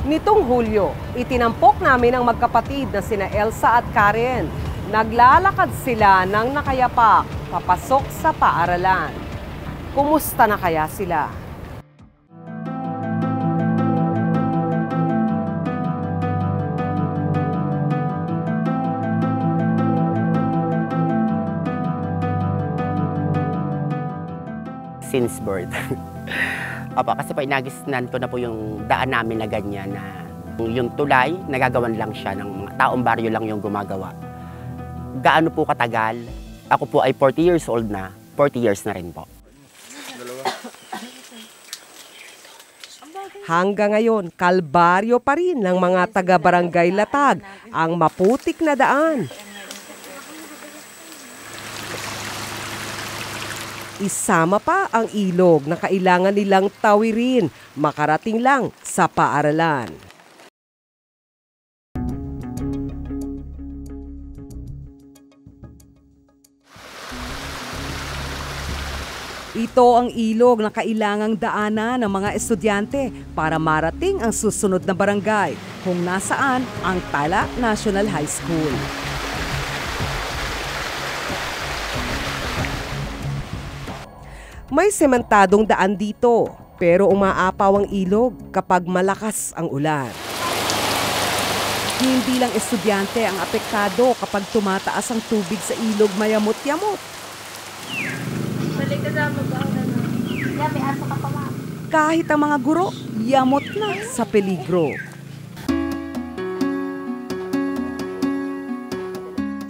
Nitong Hulyo, itinampok namin ang magkapatid na sina Elsa at Karen. Naglalakad sila ng nakayapak papasok sa paaralan. Kumusta na kaya sila? Since birth. Opo, kasi po inagisnan ko na po yung daan namin na ganyan na yung tulay, nagagawan lang siya ng mga taong baryo lang yung gumagawa. Gaano po katagal? Ako po ay 40 years old na, 40 years na rin po. Hanggang ngayon, kalbaryo pa rin ng mga taga-barangay Latag ang maputik na daan. Isama pa ang ilog na kailangan nilang tawirin, makarating lang sa paaralan. Ito ang ilog na kailangang daanan ng mga estudyante para marating ang susunod na barangay, kung nasaan ang Tala National High School. May sementadong daan dito, pero umaapaw ang ilog kapag malakas ang ulan. Hindi lang estudyante ang apektado kapag tumataas ang tubig sa ilog mayamot-yamot. Kahit ang mga guro, yamot na sa peligro.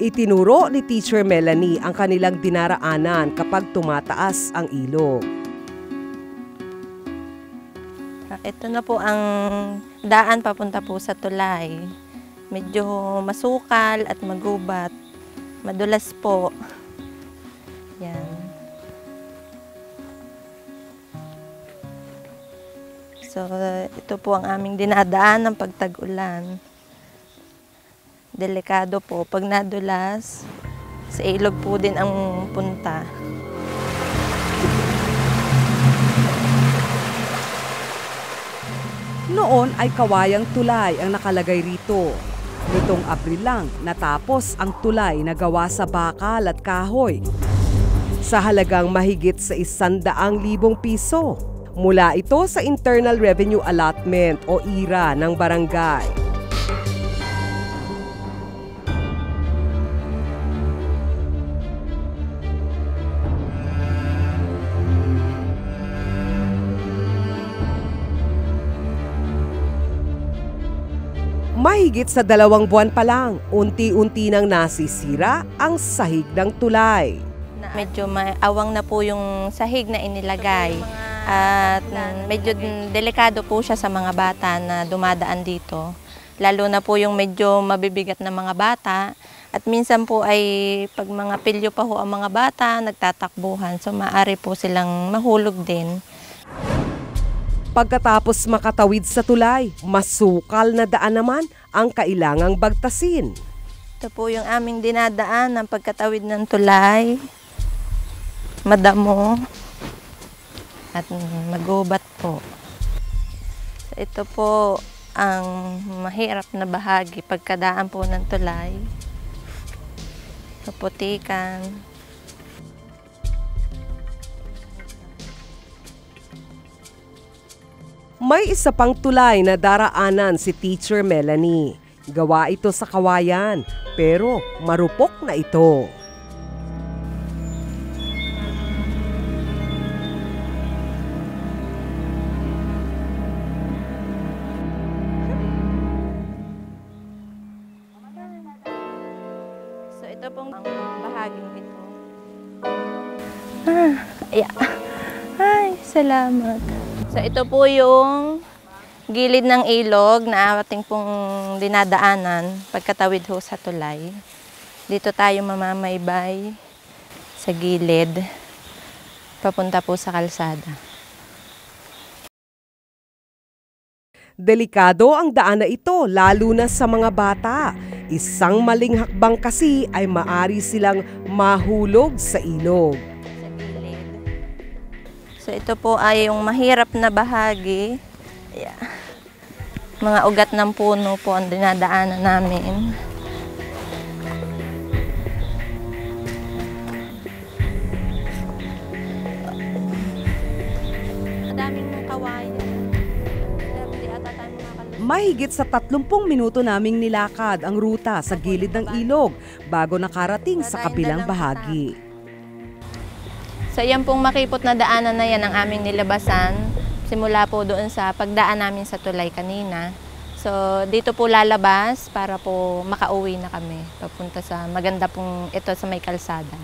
Itinuro ni Teacher Melanie ang kanilang dinaraanan kapag tumataas ang ilog. Ito na po ang daan papunta po sa tulay. Medyo masukal at magubat. Madulas po. Yan. So, ito po ang aming dinadaan ng pagtag-ulan. Delikado po. Pag nadulas, sa ilog po din ang punta. Noon ay kawayang tulay ang nakalagay rito. Nitong Abril lang natapos ang tulay na gawa sa bakal at kahoy. Sa halagang mahigit sa 100,000 piso. Mula ito sa Internal Revenue Allotment o IRA ng barangay. Mahigit sa 2 buwan pa lang, unti-unti nang nasisira ang sahig ng tulay. Medyo awang na po yung sahig na inilagay at medyo delikado po siya sa mga bata na dumadaan dito. Lalo na po yung medyo mabibigat na mga bata at minsan po ay pag mga pilyo pa ho ang mga bata, nagtatakbuhan. So maaari po silang mahulog din. Pagkatapos makatawid sa tulay, masukal na daan naman ang kailangang bagtasin. Ito po yung aming dinadaan ng pagkatawid ng tulay. Madamo at magubat po. So, ito po ang mahirap na bahagi pagkadaan po ng tulay. Kaputikan. May isa pang tulay na daraanan si Teacher Melanie. Gawa ito sa kawayan, pero marupok na ito. So ito pong bahaging ito. Ay, salamat. So ito po yung gilid ng ilog na ating pong dinadaanan pagkatawid ho sa tulay. Dito tayo mamamaybay sa gilid papunta po sa kalsada. Delikado ang daan na ito lalo na sa mga bata. Isang maling hakbang kasi ay maari silang mahulog sa ilog. So ito po ay yung mahirap na bahagi. Mga ugat ng puno po ang dinadaanan namin. Madaming kawayan. Mahigit sa 30 minuto naming nilakad ang ruta sa gilid ng ilog bago nakarating sa kabilang bahagi. So yan pong makipot na daanan na yan ang aming nilabasan. Simula po doon sa pagdaan namin sa tulay kanina. So dito po lalabas para po makauwi na kami. Papunta sa maganda pong ito sa may kalsada.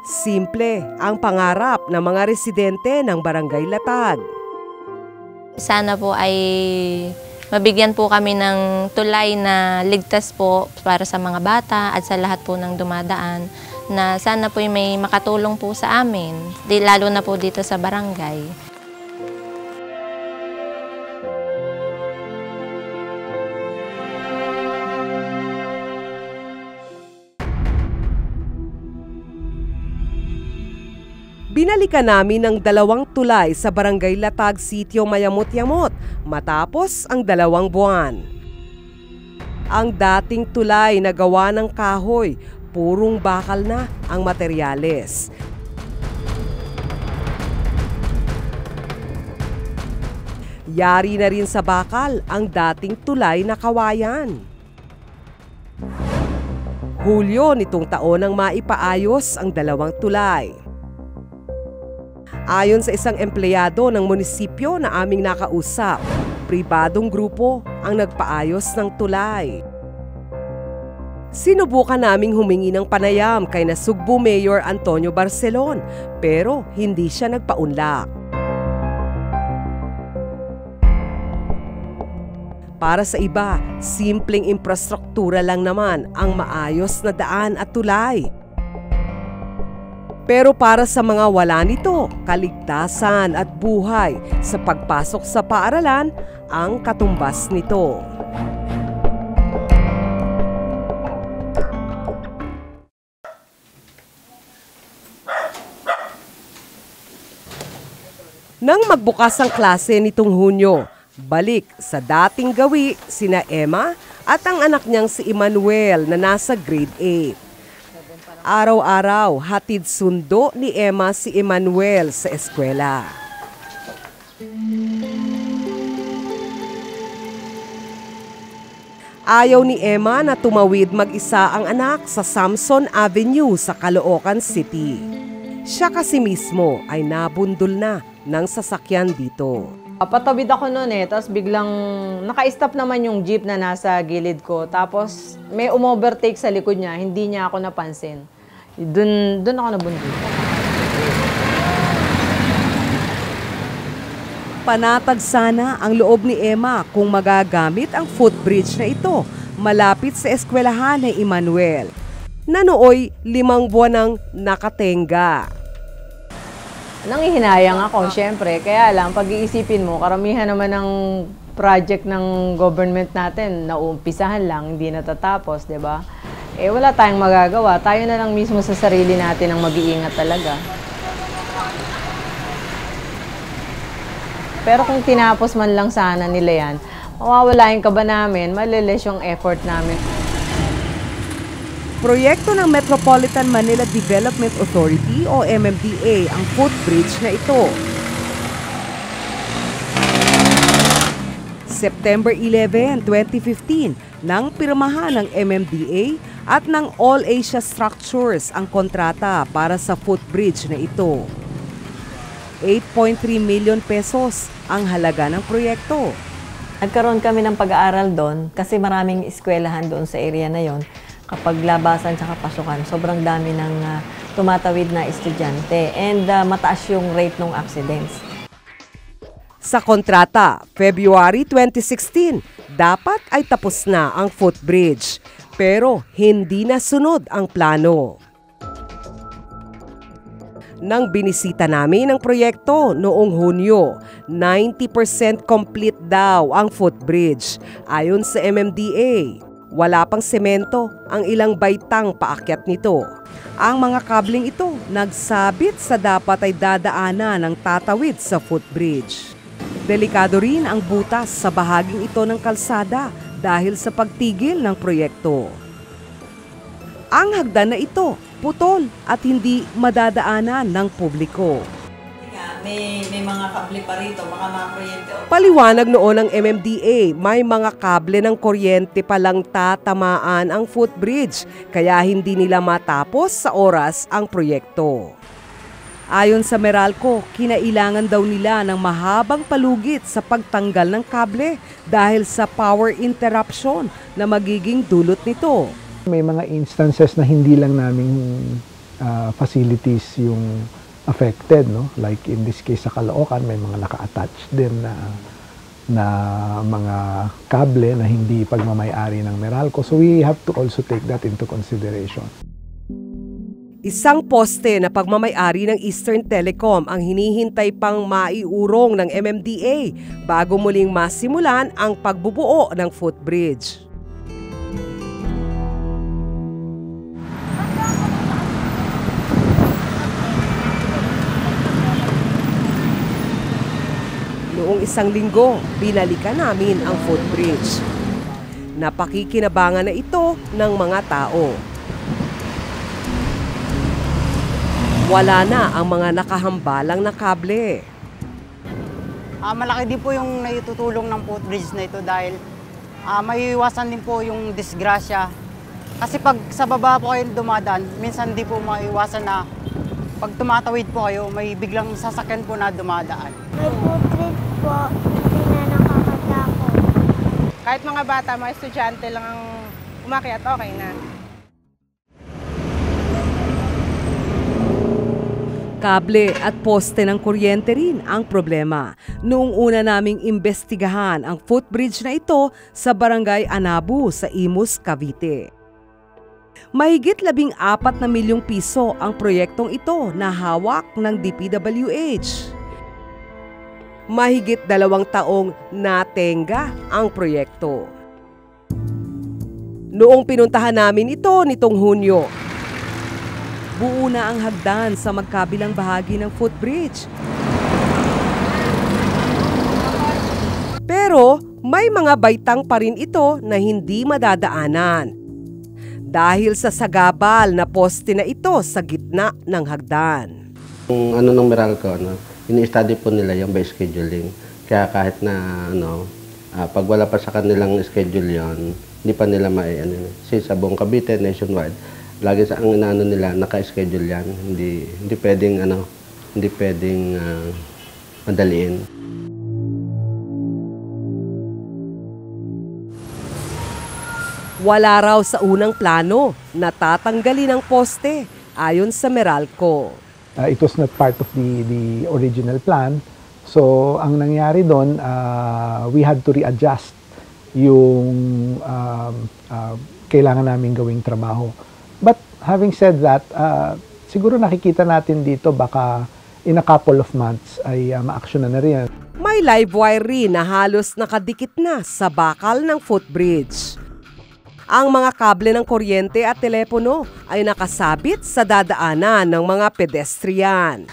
Simple ang pangarap ng mga residente ng Barangay Latag. Sana po ay mabigyan po kami ng tulay na ligtas po para sa mga bata at sa lahat po ng dumadaan, na sana po may makatulong po sa amin, lalo na po dito sa barangay. Binalikan namin ang 2 tulay sa Barangay Latag, Sitio Mayamot-Yamot matapos ang 2 buwan. Ang dating tulay na gawa ng kahoy, purong bakal na ang materyales. Yari na rin sa bakal ang dating tulay na kawayan. Hulyo nitong taon ang maipaayos ang 2 tulay. Ayon sa isang empleyado ng munisipyo na aming nakausap, pribadong grupo ang nagpaayos ng tulay. Sinubukan naming humingi ng panayam kay Nasugbu Mayor Antonio Barcelon, pero hindi siya nagpaunlak. Para sa iba, simpleng infrastruktura lang naman ang maayos na daan at tulay. Pero para sa mga wala nito, kaligtasan at buhay sa pagpasok sa paaralan ang katumbas nito. Nang magbukas ang klase nitong Hunyo, balik sa dating gawi sina Emma at ang anak niyang si Emmanuel na nasa grade 8. Araw-araw, hatid sundo ni Emma si Emmanuel sa eskwela. Ayaw ni Emma na tumawid mag-isa ang anak sa Samson Avenue sa Caloocan City. Siya kasi mismo ay nabundol na ng sasakyan dito. Patawid ako noon tapos biglang naka-stop naman yung jeep na nasa gilid ko. Tapos may umovertake sa likod niya, hindi niya ako napansin. Doon ako nabundol. Panatag sana ang loob ni Emma kung magagamit ang footbridge na ito malapit sa eskwelahan ni Emmanuel, na nooy 5 buwan nang nakatenga. Nangihinayang ako, syempre. Kaya lang, pag-iisipin mo, karamihan naman ng project ng government natin, naumpisahan lang, hindi natatapos, di ba? Eh, wala tayong magagawa. Tayo na lang mismo sa sarili natin ang mag-iingat talaga. Pero kung tinapos man lang sana nila yan, mawawala yung kaba namin, malilis yung effort namin. Proyekto ng Metropolitan Manila Development Authority o MMDA ang footbridge na ito. September 11, 2015, nang pirmahan ng MMDA at ng All Asia Structures ang kontrata para sa footbridge na ito. 8.3 million pesos ang halaga ng proyekto. Nagkaroon kami ng pag-aaral doon kasi maraming eskwelahan doon sa area na yon. Kapag labasan sa pasukan, sobrang dami ng tumatawid na estudyante and mataas yung rate ng accidents. Sa kontrata, February 2016, dapat ay tapos na ang footbridge, pero hindi nasunod ang plano. Nang binisita namin ang proyekto noong Hunyo, 90% complete daw ang footbridge ayon sa MMDA. Wala pang semento ang ilang baitang paakyat nito. Ang mga kabling ito nagsabit sa dapat ay dadaanan ng tatawid sa footbridge. Delikado rin ang butas sa bahaging ito ng kalsada dahil sa pagtigil ng proyekto. Ang hagdan na ito, putol at hindi madadaanan ng publiko. May mga kable pa rito, mga kuryente. Paliwanag noon ng MMDA, may mga kable ng kuryente palang tatamaan ang footbridge kaya hindi nila matapos sa oras ang proyekto. Ayon sa Meralco, kinailangan daw nila ng mahabang palugit sa pagtanggal ng kable dahil sa power interruption na magiging dulot nito. May mga instances na hindi lang naming facilities yung affected, no? Like in this case sa Caloocan, may mga naka-attach din na mga kable na hindi pagmamay-ari ng Meralco. So we have to also take that into consideration. Isang poste na pagmamay-ari ng Eastern Telecom ang hinihintay pang maiurong ng MMDA bago muling masimulan ang pagbubuo ng footbridge. Noong isang linggo, binalikan namin ang footbridge. Napakikinabangan na ito ng mga tao. Wala na ang mga nakahambalang na kable. Malaki din po yung naitutulong ng footbridge na ito dahil maiiwasan din po yung disgrasya. Kasi pag sa baba po kayo dumadaan, minsan di po maiiwasan na pag tumatawid po kayo, may biglang sasakyan po na dumadaan. May footbridge po, hindi na nakakatakot. Kahit mga bata, mga estudyante lang ang umakyat, okay na. Kable at poste ng kuryente rin ang problema. Noong una naming imbestigahan ang footbridge na ito sa Barangay Anabu sa Imus, Cavite. Mahigit 14 na milyong piso ang proyektong ito na hawak ng DPWH. Mahigit 2 taong natenga ang proyekto. Noong pinuntahan namin ito nitong Hunyo, buo na ang hagdan sa magkabilang bahagi ng footbridge. Pero may mga baitang pa rin ito na hindi madadaanan dahil sa sagabal na poste na ito sa gitna ng hagdan. Kung ano ng Meralco, ini-study po nila yung by scheduling. Kaya kahit na pag wala pa sa kanilang schedule yon, hindi pa nila sa buong Cavite, nationwide, lagi sa ang inaano nila, naka-schedule yan. Hindi pwedeng madaliin. Wala raw sa unang plano na tatanggalin ang poste ayon sa Meralco. It was not part of the original plan. So ang nangyari doon, we had to readjust yung kailangan namin gawing trabaho. But having said that, siguro nakikita natin dito baka in a couple of months ay ma-actionan na rin. May live wire rin na halos nakadikit na sa bakal ng footbridge. Ang mga kable ng kuryente at telepono ay nakasabit sa dadaanan ng mga pedestrian.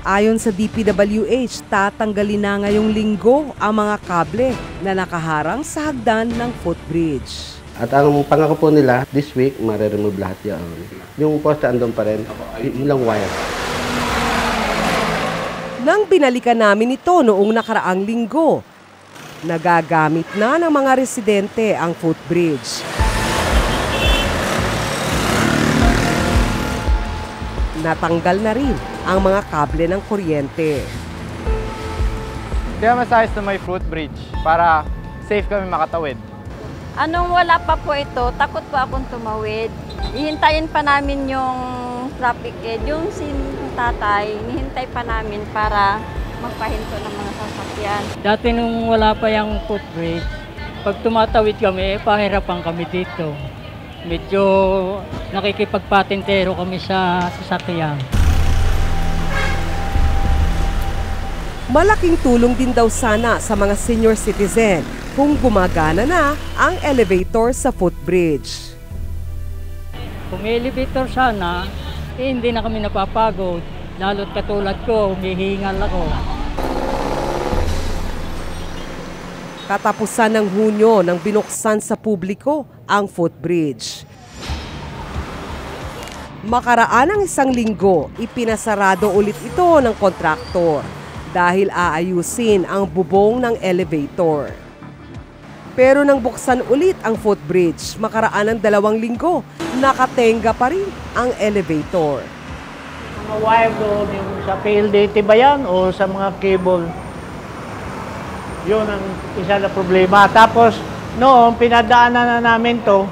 Ayon sa DPWH, tatanggalin na ngayong linggo ang mga kable na nakaharang sa hagdan ng footbridge. At ang pangako po nila, this week, ma-remove lahat yan. Yung poste andun pa rin, ilang wire. Nang binalikan namin ito noong nakaraang linggo, nagagamit na ng mga residente ang footbridge. Natanggal na rin ang mga kable ng kuryente. Kaya masayos na may footbridge para safe kami makatawid. Anong wala pa po ito, takot po akong tumawid. Ihintayin pa namin yung traffic aid. Yung si tatay, nihintay pa namin para magpahinto ng mga sasakyan. Dati nung wala pa yung footbridge, pag tumatawid kami, pahirapan kami dito. Medyo nakikipagpatintero kami sa sasakyan. Malaking tulong din daw sana sa mga senior citizen kung gumagana na ang elevator sa footbridge. Kung may elevator sana, hindi na kami napapagod. Lalo't katulad ko, humihingal ako. Katapusan ng Hunyo nang binuksan sa publiko ang footbridge. Makaraan ng isang linggo, ipinasarado ulit ito ng kontraktor dahil aayusin ang bubong ng elevator. Pero nang buksan ulit ang footbridge, makaraan ng 2 linggo, nakatenga pa rin ang elevator. Mga wire doon, yung sa PLDT ba yan o sa mga cable? Yun ang isa na problema. Tapos noong pinadaanan na namin to,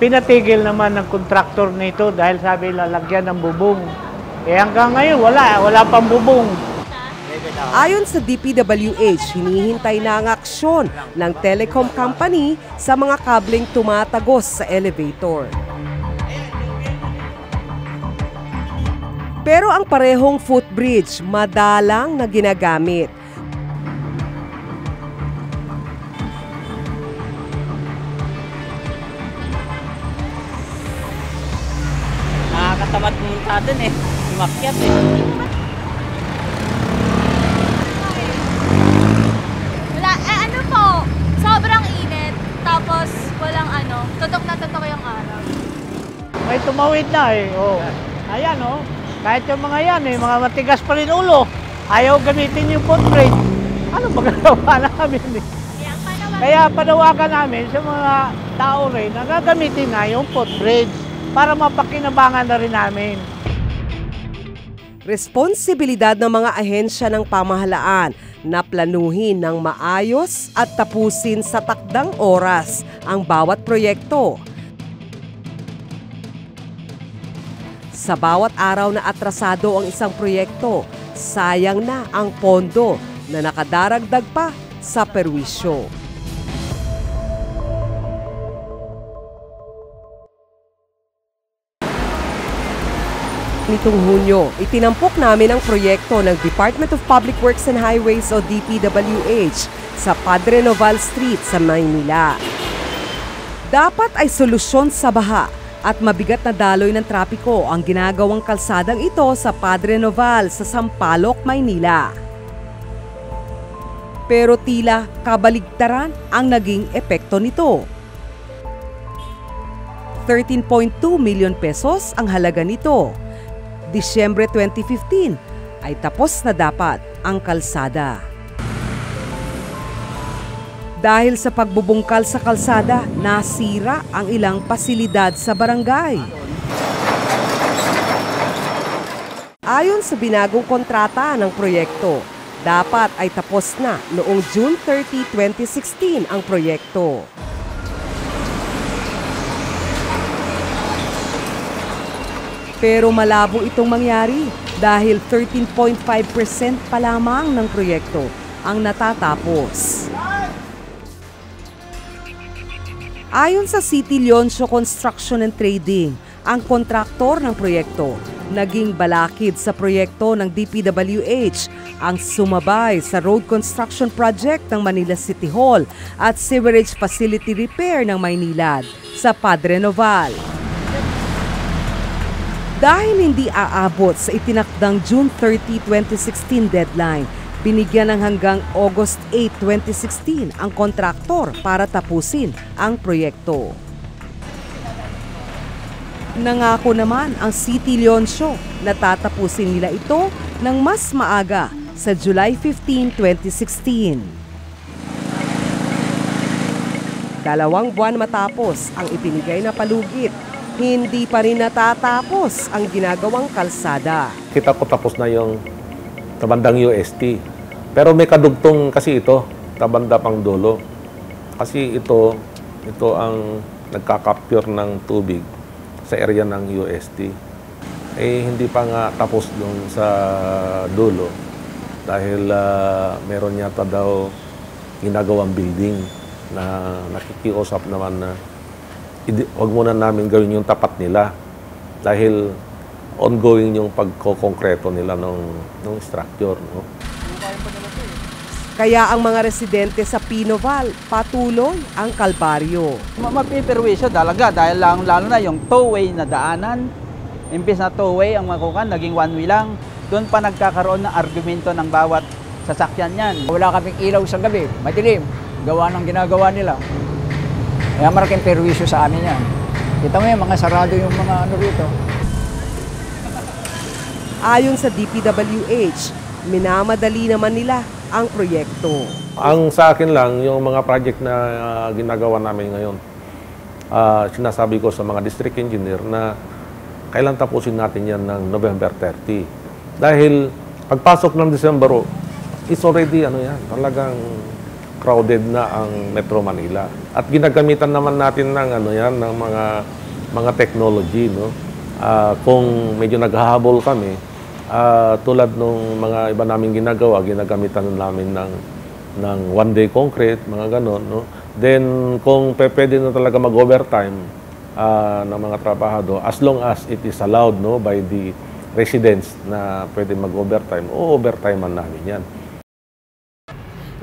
pinatigil naman ng kontraktor nito dahil sabi lalagyan ng bubong. Eh hanggang ngayon wala pang bubong. Ayon sa DPWH, hinihintay na ang aksyon ng telecom company sa mga kableng tumatagos sa elevator. Pero ang parehong footbridge madalang na ginagamit. Nakakatamad pumunta dun eh. Umakyat eh. Wala, ano po, sobrang init. Tapos walang tutok na tutok yung araw. May tumawid na eh. Oh. Ayan oh. Kahit yung mga yan eh, mga matigas pa rin ulo. Ayaw gamitin yung footbridge. Ano magagawa namin eh? Kaya panawagan namin sa mga tao rin na gagamitin na yung footbridge para mapakinabangan na rin namin. Responsibilidad ng mga ahensya ng pamahalaan na planuhin ng maayos at tapusin sa takdang oras ang bawat proyekto. Sa bawat araw na atrasado ang isang proyekto, sayang na ang pondo na nakadaragdag pa sa perwisyo. Nitong Hunyo, itinampok namin ang proyekto ng Department of Public Works and Highways o DPWH sa Padre Noval Street sa Maynila. Dapat ay solusyon sa baha at mabigat na daloy ng trapiko ang ginagawang kalsadang ito sa Padre Noval sa Sampaloc, Maynila. Pero tila kabaligtaran ang naging epekto nito. 13.2 milyon pesos ang halaga nito. Disyembre 2015 ay tapos na dapat ang kalsada. Dahil sa pagbubungkal sa kalsada, nasira ang ilang pasilidad sa barangay. Ayon sa binagong kontrata ng proyekto, dapat ay tapos na noong June 30, 2016 ang proyekto. Pero malabo itong mangyari dahil 13.5% pa lamang ng proyekto ang natatapos. Ayon sa City Leoncio Construction and Trading, ang kontraktor ng proyekto naging balakid sa proyekto ng DPWH ang sumabay sa road construction project ng Manila City Hall at sewerage facility repair ng Maynilad sa Padre Noval. Dahil hindi aabot sa itinakdang June 30, 2016 deadline, binigyan ng hanggang August 8, 2016 ang kontraktor para tapusin ang proyekto. Nangako naman ang City Leoncio na tatapusin nila ito ng mas maaga sa July 15, 2016. 2 buwan matapos ang ibinigay na palugit, hindi pa rin natatapos ang ginagawang kalsada. Kita ko tapos na yung tabandang UST. Pero may kadugtong kasi ito, tabanda pang dulo. Kasi ito ang nagka-capture ng tubig sa area ng UST. Eh hindi pa nga tapos dun sa dulo dahil meron yata daw ginagawang building na nakikiusap naman na huwag muna namin gawin yung tapat nila dahil ongoing yung pagkokongkreto nila ng structure. No? Kaya ang mga residente sa Pinoval patuloy ang kalbaryo. Mapiperwisyo talaga dahil lalo na yung two-way na daanan. Imbis na two-way ang makukan, naging one-way lang. Doon pa nagkakaroon ng argumento ng bawat sasakyan yan. Wala kaming ilaw sa gabi, madilim. gawa ng ginagawa nila. Kaya malaking perwisyo sa amin yan. Kita mo yan, mga sarado yung mga ano rito. Ayon sa DPWH, minamadali naman nila ang proyekto. Ang sa akin lang, yung mga project na ginagawa namin ngayon, sinasabi ko sa mga district engineer na kailan tapusin natin yan ng November 30. Dahil pagpasok ng December, it's already talagang crowded na ang Metro Manila. At ginagamitan naman natin ng ng mga technology, no. Kung medyo naghahabol kami, tulad nung mga iba naming ginagawa, ginagamitan namin ng one-day concrete, mga ganon, no. Then kung pwede na talaga mag-overtime ng mga trabahado, as long as it is allowed, no, by the residents na pwede mag-overtime, overtime man namin yan.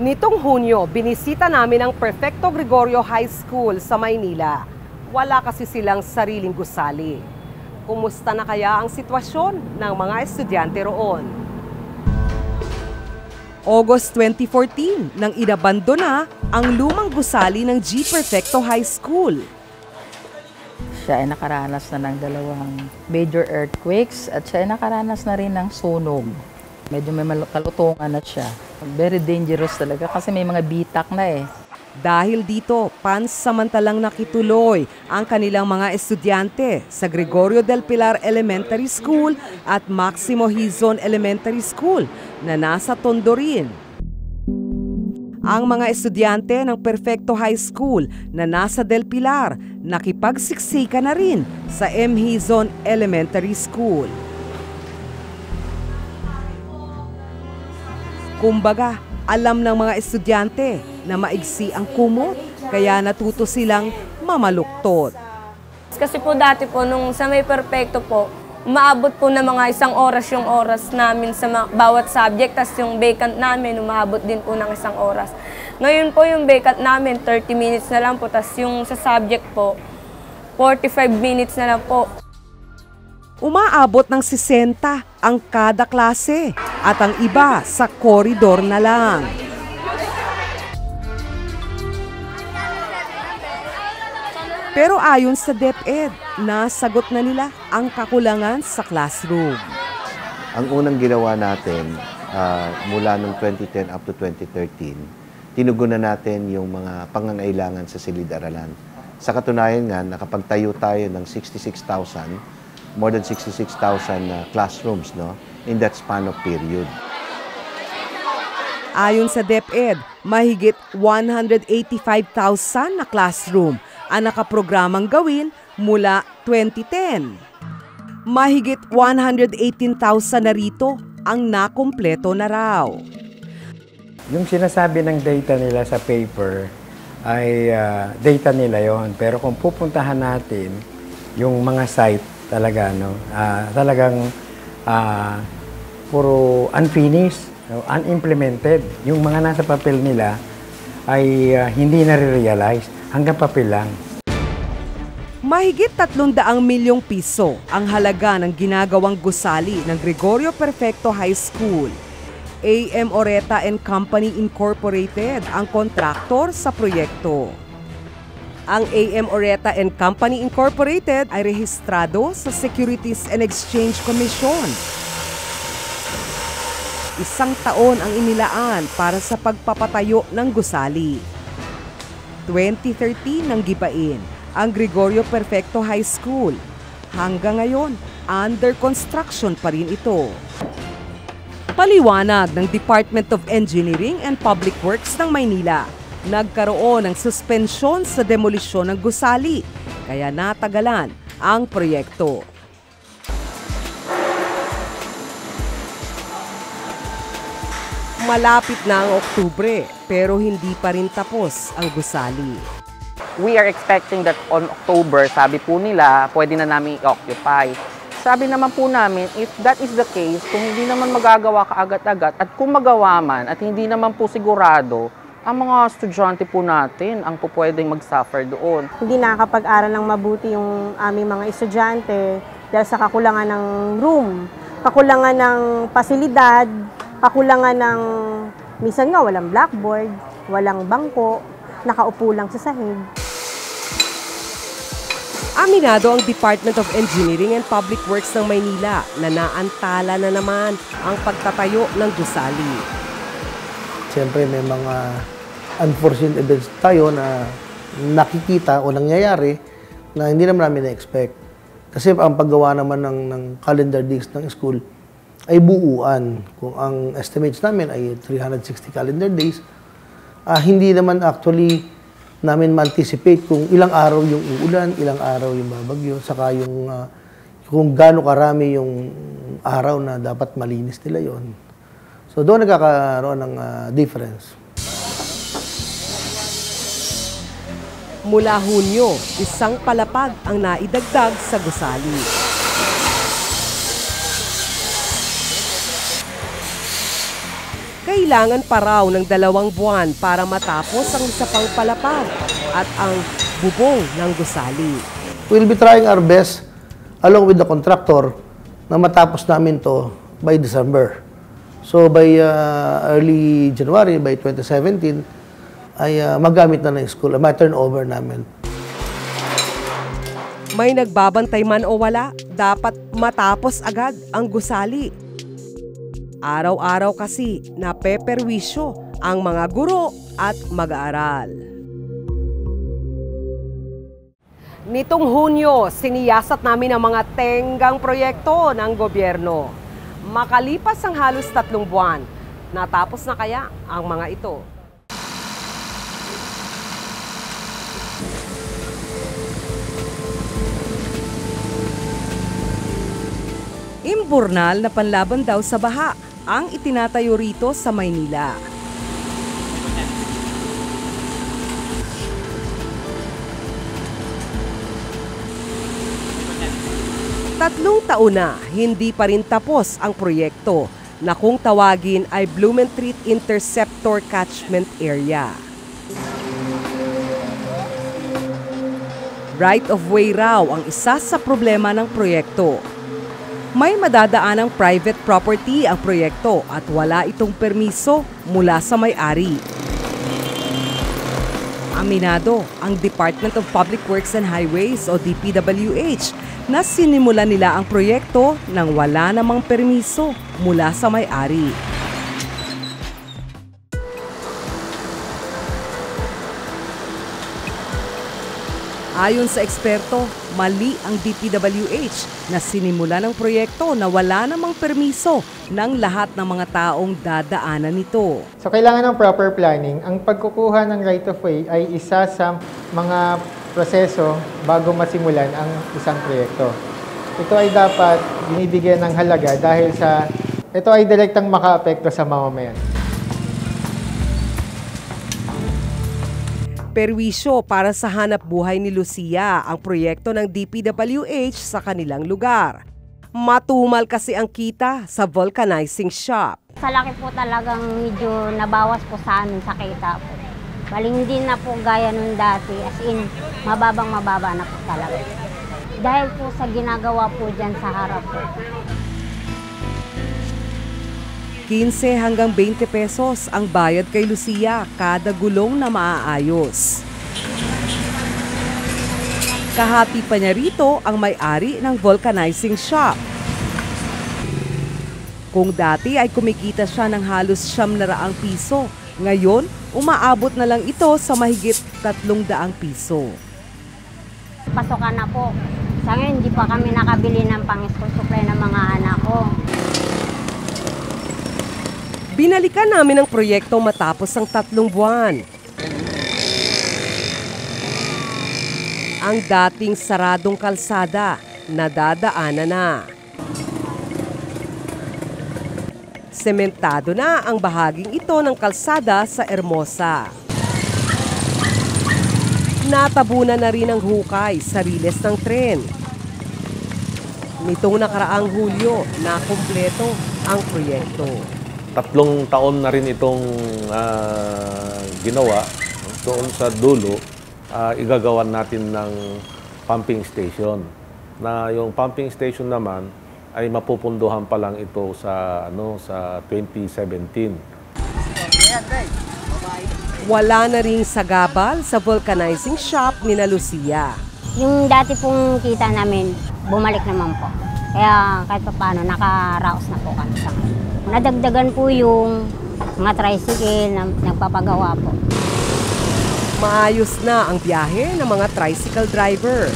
Nitong Hunyo, binisita namin ang Perfecto Gregorio High School sa Maynila. Wala kasi silang sariling gusali. Kumusta na kaya ang sitwasyon ng mga estudyante roon? August 2014, nang inabandona ang lumang gusali ng G. Perfecto High School. Siya ay nakaranas na ng 2 major earthquakes at siya ay nakaranas na rin ng sunog. Medyo may kalutungan na siya. Very dangerous talaga kasi may mga bitak na eh. Dahil dito, pansamantalang nakituloy ang kanilang mga estudyante sa Gregorio del Pilar Elementary School at Maximo Hizon Elementary School na nasa Tondo rin. Ang mga estudyante ng Perfecto High School na nasa Del Pilar nakipagsiksika na rin sa M. Hizon Elementary School. Kumbaga, alam ng mga estudyante na maigsi ang kumot, kaya natuto silang mamaluktot. Kasi po dati po, nung sa may Perfecto po, umaabot po na mga 1 oras yung oras namin sa bawat subject, tas yung vacant namin, umaabot din po ng 1 oras. Ngayon po yung vacant namin, 30 minutes na lang po, tas yung sa subject po, 45 minutes na lang po. Umaabot ng 60 ang kada klase at ang iba sa koridor na lang. Pero ayon sa DepEd, nasagot na nila ang kakulangan sa classroom. Ang unang ginawa natin mula noong 2010 up to 2013, tinugunan natin yung mga pangangailangan sa silid-aralan. Sa katunayan nga, nakapagtayo tayo ng 66,000 more than 66,000 classrooms, no, in that span of period. Ayon sa DepEd, mahigit 185,000 na classroom ang nakaprogramang gawin mula 2010. Mahigit 118,000 na rito ang nakumpleto na raw. Yung sinasabi ng data nila sa paper ay data nila yon. Pero kung pupuntahan natin yung mga site, talaga, no? Talagang puro unfinished, unimplemented. Yung mga nasa papel nila ay hindi na-realize, hanggang papel lang. Mahigit 300 milyong piso ang halaga ng ginagawang gusali ng Gregorio Perfecto High School. AM Oreta and Company Incorporated ang kontraktor sa proyekto. Ang AM Oreta and Company Incorporated ay rehistrado sa Securities and Exchange Commission. 1 taon ang inilaan para sa pagpapatayo ng gusali. 2013 nang gibain ang Gregorio Perfecto High School. Hanggang ngayon, under construction pa rin ito. Paliwanag ng Department of Engineering and Public Works ng Maynila, nagkaroon ng suspensyon sa demolisyon ng gusali, kaya natagalan ang proyekto. Malapit na ang Oktubre, pero hindi pa rin tapos ang gusali. We are expecting that on October, sabi po nila, pwede na namin i-occupy. Sabi naman po namin, if that is the case, kung hindi naman magagawa kaagad-agad at kung magawa man at hindi naman po sigurado, ang mga estudyante po natin ang po pwedeng mag-suffer doon. Hindi nakakapag-aral ng mabuti yung aming mga estudyante dahil sa kakulangan ng room, kakulangan ng pasilidad, kakulangan ng, minsan nga walang blackboard. walang bangko, nakaupo lang sa sahig. Aminado ang Department of Engineering and Public Works ng Maynila na naantala na naman ang pagtatayo ng gusali. Siyempre may mga unforeseen events tayo na nakikita o nangyayari na hindi naman namin na-expect. Kasi ang paggawa naman ng calendar days ng school ay buuan. Kung ang estimates namin ay 360 calendar days, hindi naman actually namin ma-anticipate kung ilang araw yung uulan, ilang araw yung babagyo, saka yung kung gaano karami yung araw na dapat malinis nila yon. So doon nagkakaroon ng difference. Mula Hunyo, isang palapag ang naidagdag sa gusali. Kailangan pa raw ng 2 buwan para matapos ang isa pang palapag at ang bubong ng gusali. We'll be trying our best along with the contractor na matapos namin to by December. So by early January, by 2017, ay magamit na ng school, may turnover namin. May nagbabantay man o wala, dapat matapos agad ang gusali. Araw-araw kasi napeperwisyo ang mga guro at mag-aaral. Nitong Hunyo, siniyasat namin ang mga tenggang proyekto ng gobyerno. Makalipas ang halos 3 buwan, natapos na kaya ang mga ito? Imburnal na panlaban daw sa baha ang itinatayo rito sa Maynila. Tatlong taon na, hindi pa rin tapos ang proyekto na kung tawagin ay Blumentritt Interceptor Catchment Area. Right of way raw ang isa sa problema ng proyekto. May madadaanang private property ang proyekto at wala itong permiso mula sa may-ari. Aminado ang Department of Public Works and Highways o DPWH na sinimulan nila ang proyekto nang wala namang permiso mula sa may-ari. Ayon sa eksperto, mali ang DPWH na sinimula ng proyekto na wala namang permiso ng lahat ng mga taong dadaanan nito. So kailangan ng proper planning. Ang pagkukuha ng right-of-way ay isa sa mga proseso bago masimulan ang isang proyekto. Ito ay dapat binibigyan ng halaga dahil ito ay direktang makaapekto sa mamamayan. Perwisyo para sa hanap buhay ni Lucia ang proyekto ng DPWH sa kanilang lugar. Matumal kasi ang kita sa vulcanizing shop. Sa laki po talagang medyo nabawas po sa amin sa kita po. Bali hindi na po gaya nung dati, as in mababa na po talaga. Dahil po sa ginagawa po dyan sa harap po. 15 hanggang 20 pesos ang bayad kay Lucia kada gulong na maaayos. Kahati pa niya rito ang may-ari ng vulcanizing shop. Kung dati ay kumikita siya ng halos 900 piso, ngayon umaabot na lang ito sa mahigit 300 piso. Pasokan na po. Sa ngayon, hindi pa kami nakabili ng pang-school supply ng mga anak ko. Binalikan namin ang proyekto matapos ang 3 buwan. Ang dating saradong kalsada, nadadaanan na. Sementado na ang bahaging ito ng kalsada sa Hermosa. Natabunan na rin ang hukay sa riles ng tren. Nitong nakaraang Hulyo, nakumpleto ang proyekto. 3 taon na rin itong ginawa. Doon sa dulo, igagawan natin ng pumping station. Na yung pumping station naman ay mapupunduhan pa lang ito sa 2017. Wala na ring sagabal sa vulcanizing shop ni na Lucia. Yung dati pong kita namin, bumalik naman po. Kaya kahit pa paano, nakaraos na po kami sa ngayon. Nadagdagan po yung mga tricycle na nagpapagawa po. Maayos na ang biyahe ng mga tricycle driver.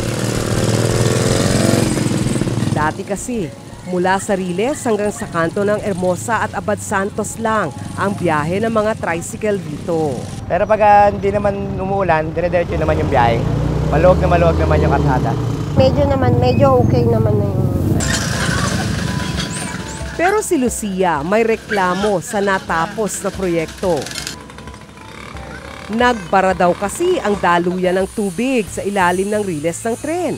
Dati kasi, mula sa Riles hanggang sa kanto ng Hermosa at Abad Santos lang ang biyahe ng mga tricycle dito. Pero pag hindi naman umuulan, dire-diretso naman yung biyahe. Maluwag naman yung kalsada. Medyo okay naman na yung... Pero si Lucia may reklamo sa natapos na proyekto. Nagbara daw kasi ang daluyan ng tubig sa ilalim ng riles ng tren.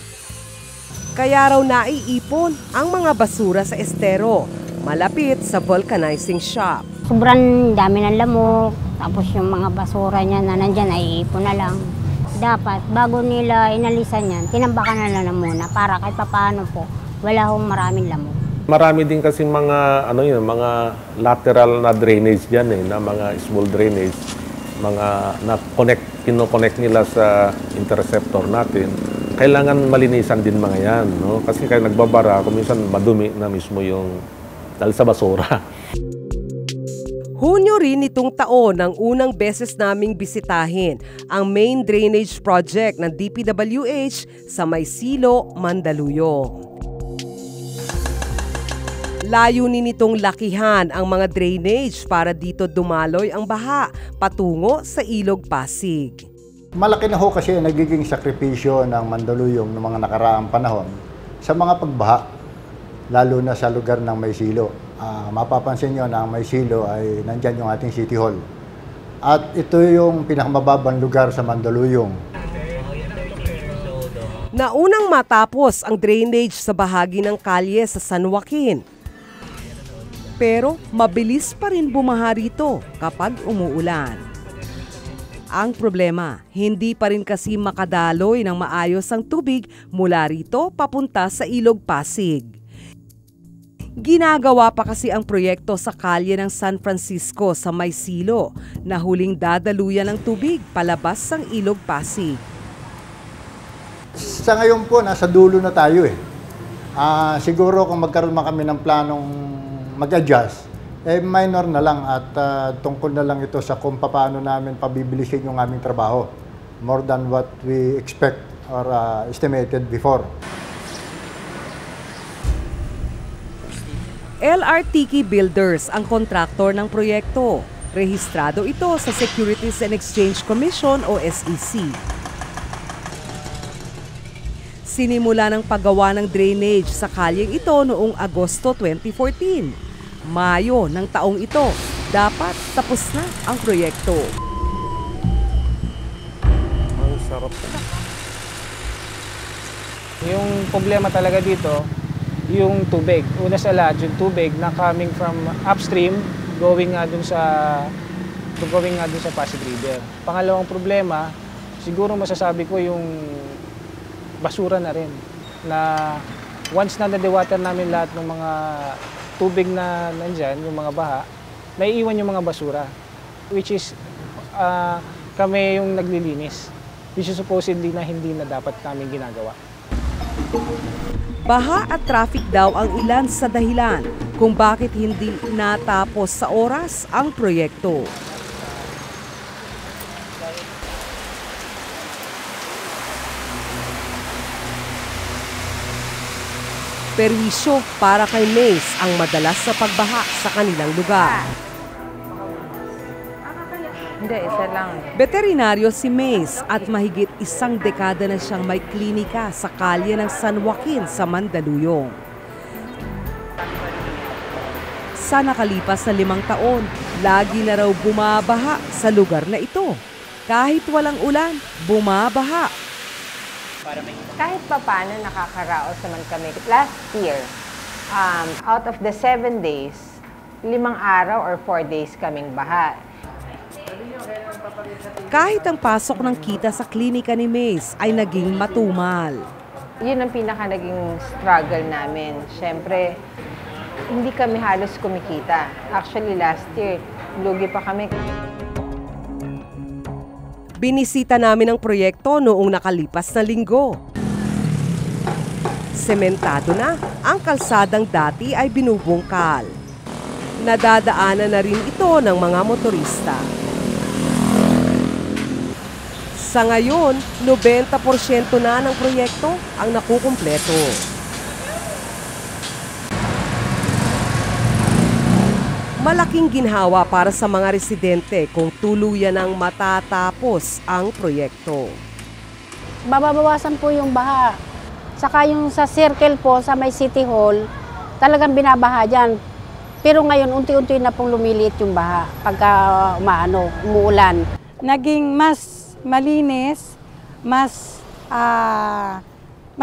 Kaya raw naiipon ang mga basura sa estero, malapit sa vulcanizing shop. Sobrang dami ng lamok, tapos yung mga basura niya na nandyan ay iipon na lang. Dapat bago nila inalisan yan, tinambakan na lang muna para kahit paano po, wala hong maraming lamok. Marami din kasi mga mga lateral na drainage diyan na mga small drainage, mga kino-connect nila sa interceptor natin. Kailangan malinisan din mga yan, no? Kasi kaya nagbabara, minsan madumi na mismo yung dahil sa basura. Hunyo rin itong taon nang unang beses naming bisitahin ang main drainage project ng DPWH sa Maysilo, Mandaluyong. Layunin nitong lakihan ang mga drainage para dito dumaloy ang baha patungo sa Ilog Pasig. Malaki na ho kasi nagiging sakripisyo ng Mandaluyong ng mga nakaraang panahon sa mga pagbaha, lalo na sa lugar ng Maysilo. Mapapansin nyo na ang Maysilo ay nandyan yung ating City Hall. At ito yung pinakamababang lugar sa Mandaluyong. Naunang matapos ang drainage sa bahagi ng kalye sa San Joaquin. Pero mabilis pa rin bumaha rito kapag umuulan. Ang problema, hindi pa rin kasi makadaloy ng maayos ang tubig mula rito papunta sa Ilog Pasig. Ginagawa pa kasi ang proyekto sa kalye ng San Francisco sa Maysilo na huling dadaluyan ng tubig palabas ng Ilog Pasig. Sa ngayon po, nasa dulo na tayo eh. Siguro kung magkaroon kami ng planong mag-adjust, minor na lang at tungkol na lang ito sa kung paano namin pabibilisin yung aming trabaho more than what we expect or estimated before. LRTK Builders ang kontraktor ng proyekto. Rehistrado ito sa Securities and Exchange Commission o SEC. Sinimula ng paggawa ng drainage sa kalyeng ito noong Agosto 2014. Mayo ng taong ito, dapat tapos na ang proyekto. Ang sarap. Yung problema talaga dito, yung tubig. Una sa lahat, yung tubig na coming from upstream, going nga dun sa Pasig River. Pangalawang problema, siguro masasabi ko yung basura na rin. Na once na na-dewater namin lahat ng mga tubig na nandyan, yung mga baha, naiiwan yung mga basura. Which is, kami yung naglilinis. Which is supposedly na hindi na dapat namin ginagawa. Baha at traffic daw ang ilan sa dahilan kung bakit hindi natapos sa oras ang proyekto. Perwisyo para kay Mace ang madalas sa pagbaha sa kanilang lugar. Hindi, isa lang. Veterinaryo si Mace at mahigit 1 dekada na siyang may klinika sa kalye ng San Joaquin sa Mandaluyong. Sa nakalipas na 5 taon, lagi na raw bumabaha sa lugar na ito. Kahit walang ulan, bumabaha. Kahit pa paano nakakaraos naman kami. Last year, out of the 7 days, 5 araw or 4 days kaming baha. Kahit ang pasok ng kita sa klinika ni Mace ay naging matumal. Yun ang pinaka naging struggle namin. Siyempre, hindi kami halos kumikita. Actually, last year, lugi pa kami. Binisita namin ang proyekto noong nakalipas na linggo. Sementado na, ang kalsadang dati ay binubungkal. Nadadaanan na rin ito ng mga motorista. Sa ngayon, 90% na ng proyekto ang nakukumpleto. Malaking ginhawa para sa mga residente kung tuluyan ng matatapos ang proyekto. Babawasan po yung baha. Saka yung sa circle po, sa may City Hall, talagang binabaha dyan. Pero ngayon, unti-unti na pong lumiliit yung baha pagka umuulan. Naging mas malinis, mas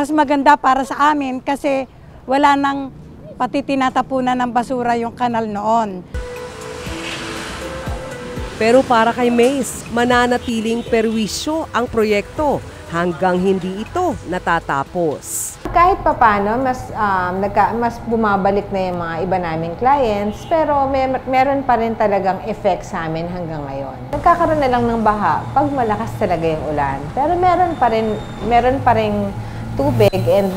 maganda para sa amin kasi wala nang pati tinatapunan ng basura yung kanal noon. Pero para kay Mace, mananatiling perwisyo ang proyekto hanggang hindi ito natatapos. Kahit papano, mas bumabalik na yung mga iba naming clients, pero meron pa rin talagang effect sa amin hanggang ngayon. Nagkakaroon na lang ng baha pag malakas talaga yung ulan. Pero meron pa rin tubig and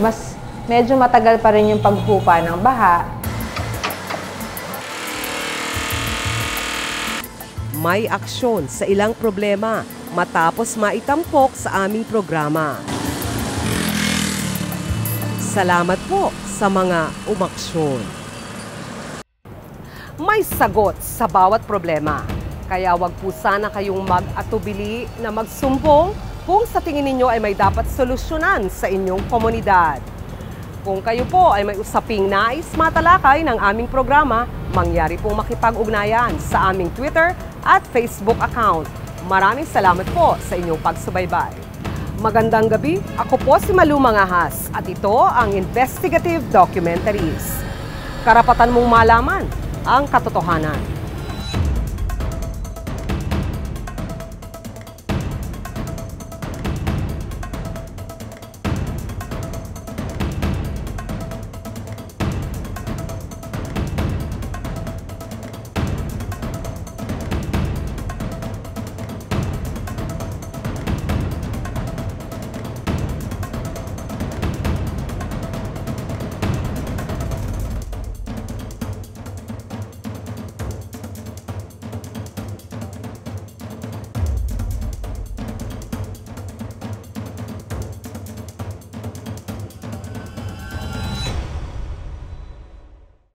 medyo matagal pa rin yung paghupa ng baha. May aksyon sa ilang problema matapos maitampok sa aming programa. Salamat po sa mga umaksyon. May sagot sa bawat problema. Kaya wag po sana kayong mag-atubili na magsumbong kung sa tingin ninyo ay may dapat solusyonan sa inyong komunidad. Kung kayo po ay may usaping nais matalakay ng aming programa, mangyari pong makipag-ugnayan sa aming Twitter at Facebook account. Maraming salamat po sa inyong pagsubaybay. Magandang gabi, ako po si Malu Mangahas at ito ang Investigative Documentaries. Karapatan mong malaman ang katotohanan.